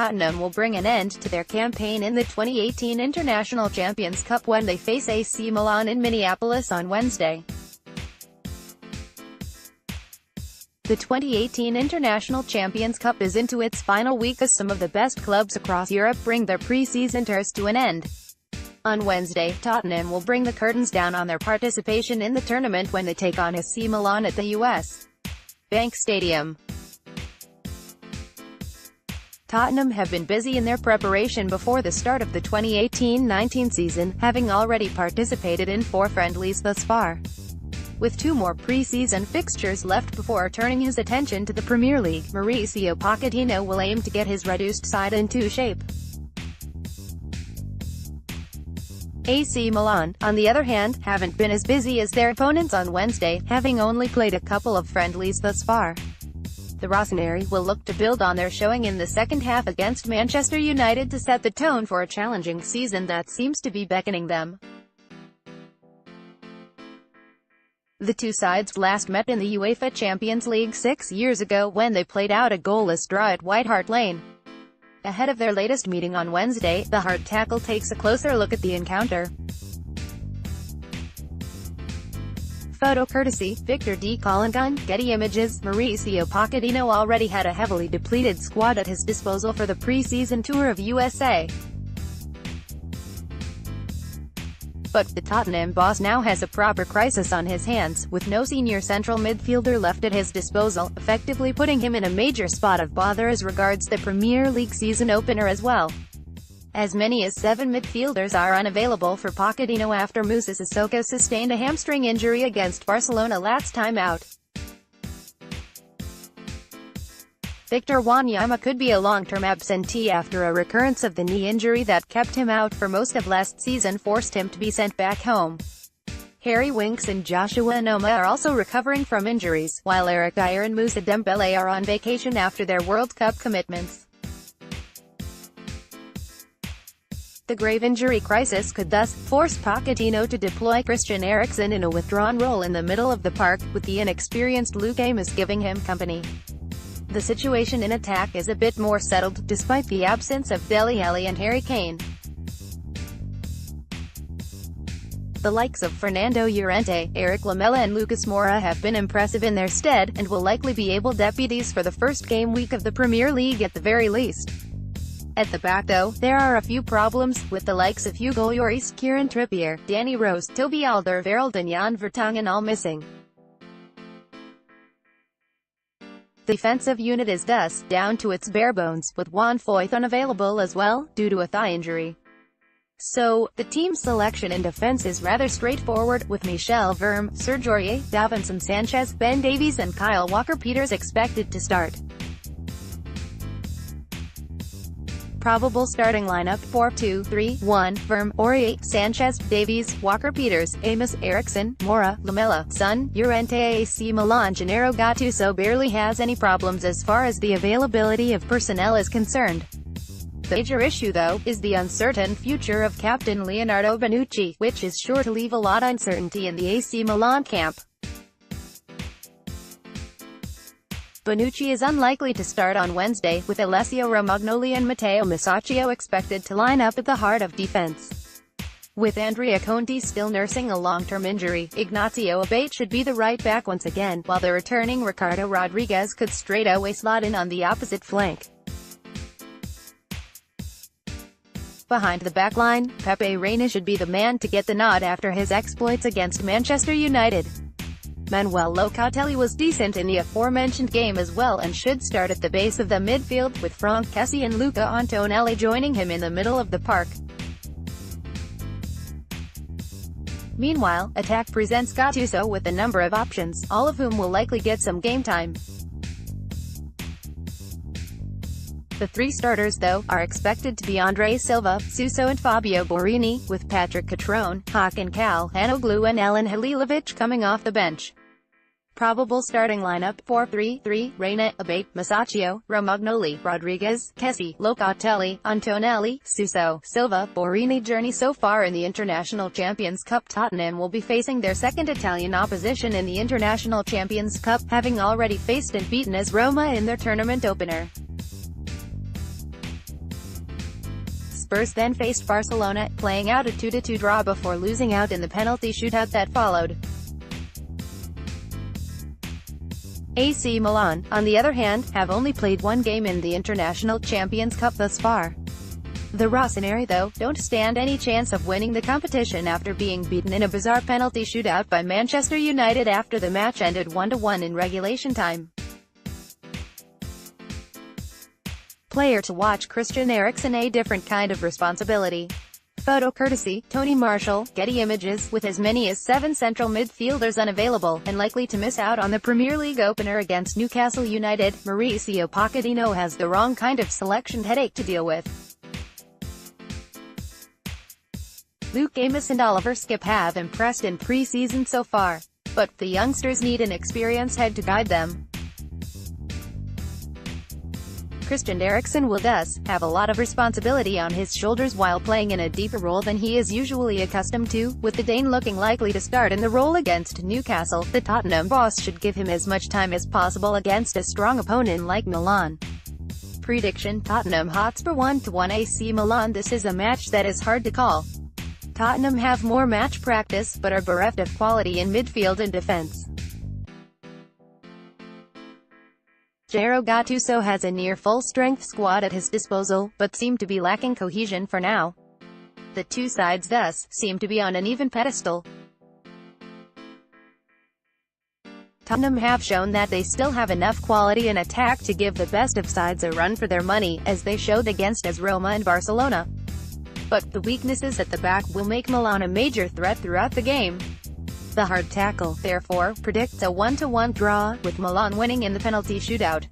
Tottenham will bring an end to their campaign in the 2018 International Champions Cup when they face AC Milan in Minneapolis on Wednesday. The 2018 International Champions Cup is into its final week as some of the best clubs across Europe bring their pre-season tours to an end. On Wednesday, Tottenham will bring the curtains down on their participation in the tournament when they take on AC Milan at the US Bank Stadium. Tottenham have been busy in their preparation before the start of the 2018-19 season, having already participated in 4 friendlies thus far, with 2 more pre-season fixtures left before turning his attention to the Premier League. Mauricio Pochettino will aim to get his reduced side into shape. AC Milan, on the other hand, haven't been as busy as their opponents on Wednesday, having only played a couple of friendlies thus far. The Rossoneri will look to build on their showing in the second half against Manchester United to set the tone for a challenging season that seems to be beckoning them. The two sides last met in the UEFA Champions League 6 years ago when they played out a goalless draw at White Hart Lane. Ahead of their latest meeting on Wednesday, the Hard Tackle takes a closer look at the encounter. Photo courtesy, Victor D. Collingun, Getty Images. Mauricio Pochettino already had a heavily depleted squad at his disposal for the pre-season tour of USA. But the Tottenham boss now has a proper crisis on his hands, with no senior central midfielder left at his disposal, effectively putting him in a major spot of bother as regards the Premier League season opener as well. As many as 7 midfielders are unavailable for Pochettino after Moussa Sissoko sustained a hamstring injury against Barcelona last time out. Victor Wanyama could be a long-term absentee after a recurrence of the knee injury that kept him out for most of last season forced him to be sent back home. Harry Winks and Joshua Noma are also recovering from injuries, while Eric Dyer and Moussa Dembele are on vacation after their World Cup commitments. The grave injury crisis could thus force Pochettino to deploy Christian Eriksen in a withdrawn role in the middle of the park, with the inexperienced Luke Amos giving him company. The situation in attack is a bit more settled, despite the absence of Dele Alli and Harry Kane. The likes of Fernando Llorente, Eric Lamela and Lucas Moura have been impressive in their stead, and will likely be able deputies for the first game week of the Premier League at the very least. At the back though, there are a few problems, with the likes of Hugo Lloris, Kieran Trippier, Danny Rose, Toby Alderweireld and Jan Vertonghen all missing. The defensive unit is thus down to its bare bones, with Juan Foyth unavailable as well, due to a thigh injury. So, the team's selection in defense is rather straightforward, with Michel Verme, Serge Aurier, Davinson Sanchez, Ben Davies and Kyle Walker-Peters expected to start. Probable starting lineup: 4-2-3-1, Verme, Aurier, Sanchez, Davies, Walker-Peters, Amos, Eriksen, Moura, Lamela, Son, Llorente. AC Milan Gennaro Gattuso barely has any problems as far as the availability of personnel is concerned. The major issue though, is the uncertain future of captain Leonardo Bonucci, which is sure to leave a lot of uncertainty in the AC Milan camp. Bonucci is unlikely to start on Wednesday, with Alessio Romagnoli and Matteo Masaccio expected to line up at the heart of defense. With Andrea Conti still nursing a long-term injury, Ignacio Abate should be the right back once again, while the returning Ricardo Rodriguez could straightaway slot in on the opposite flank. Behind the backline, Pepe Reina should be the man to get the nod after his exploits against Manchester United. Manuel Locatelli was decent in the aforementioned game as well and should start at the base of the midfield, with Franck Kessie and Luca Antonelli joining him in the middle of the park. Meanwhile, attack presents Gattuso with a number of options, all of whom will likely get some game time. The 3 starters though, are expected to be Andre Silva, Suso and Fabio Borini, with Patrick Catrone, Hakan Calhanoglu and Alen Halilovic coming off the bench. Probable starting lineup: 4-3-3, Reina, Abate, Masaccio, Romagnoli, Rodriguez, Kessie, Locatelli, Antonelli, Suso, Silva, Borini. Journey so far in the International Champions Cup. Tottenham will be facing their second Italian opposition in the International Champions Cup, having already faced and beaten AS Roma in their tournament opener. Spurs then faced Barcelona, playing out a 2-2 draw before losing out in the penalty shootout that followed. AC Milan, on the other hand, have only played one game in the International Champions Cup thus far. The Rossoneri, though, don't stand any chance of winning the competition after being beaten in a bizarre penalty shootout by Manchester United after the match ended 1-1 in regulation time. Player to watch: Christian Eriksen. A different kind of responsibility. Photo courtesy Tony Marshall, Getty Images. With as many as 7 central midfielders unavailable, and likely to miss out on the Premier League opener against Newcastle United, Mauricio Pochettino has the wrong kind of selection headache to deal with. Luke Amos and Oliver Skipp have impressed in pre-season so far, but the youngsters need an experienced head to guide them. Christian Eriksen will thus have a lot of responsibility on his shoulders while playing in a deeper role than he is usually accustomed to, with the Dane looking likely to start in the role against Newcastle. The Tottenham boss should give him as much time as possible against a strong opponent like Milan. Prediction: Tottenham Hotspur 1-1 AC Milan. This is a match that is hard to call. Tottenham have more match practice, but are bereft of quality in midfield and defense. Jairo Gattuso has a near full-strength squad at his disposal, but seem to be lacking cohesion for now. The two sides thus seem to be on an even pedestal. Tottenham have shown that they still have enough quality in attack to give the best of sides a run for their money, as they showed against AS Roma and Barcelona. But the weaknesses at the back will make Milan a major threat throughout the game. The Hard Tackle, therefore, predicts a 1-1 draw, with Milan winning in the penalty shootout.